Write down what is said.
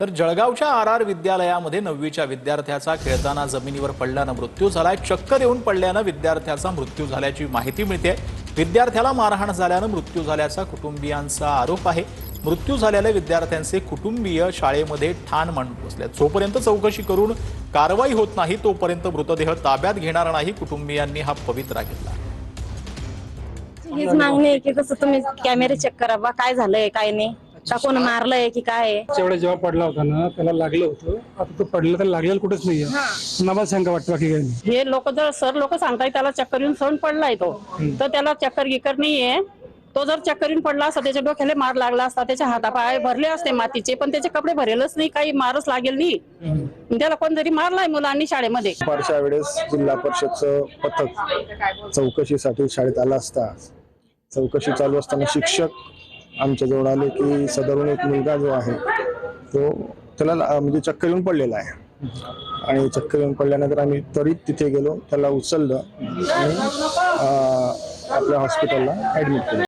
तर जळगावच्या आर विद्यालयामध्ये 9वीच्या विद्यार्थ्याचा खेळताना जमिनीवर पडल्यानं मृत्यू झालाय। चक्कर येऊन पडल्यानं विद्यार्थ्याचा मृत्यू झाल्याची माहिती मिळते। विद्यार्थ्याला मारहाण झाल्यानं मृत्यू झाल्याचा कुटुंबियांचा आरोप आहे। मृत्यू झालेल्या विद्यार्थ्यांचे कुटुंबीय शाळेमध्ये ठाण मांडून बसले। जोपर्यंत चौकशी करून कारवाई होत नाही तोपर्यंत मृतदेह ताब्यात घेणार नाही, कुटुंबियांनी हा पवित्रा घेतला। हीच मागणी आहे की कसं तुम्ही कॅमेरे चेक करावा, काय झालंय काय नाही, का कोण मारलंय की काय। एवढा जेव्हा पडला होता ना त्याला लागलं होतं, आता तो पडलं तर लागलेलं कुठेच नाहीये। मला शंका वाटतं की काही नाही। हे लोक जर सर लोक सांगताय त्याला चक्कर येऊन सण पडलाय तो, तर त्याला चक्कर गिकर नाहीये। तो जर चक्कर येऊन पडला असता त्याच्या डोक्याला मार लागला असता, त्याच्या हातापाय भरले असते मातीचे, पण त्याचे कपडे भरेलच नाही, काही मारच लागेल नाही। त्याला कोणतरी मारलाय मुलांनी शाळेमध्ये। दुपारच्या वेळेस जिल्हा परिषदचं पथक चौकशीसाठी शाळेत आला असता चौकशी चालू असताना शिक्षक आमच्या जवळ आले की सदरून एक मुलगा जो आहे तो त्याला म्हणजे चक्कर येऊन पडलेला आहे आणि चक्कर येऊन पडल्यानंतर आम्ही त्वरित तिथे गेलो, त्याला उचललं आणि आपल्या हॉस्पिटलला ॲडमिट केलं।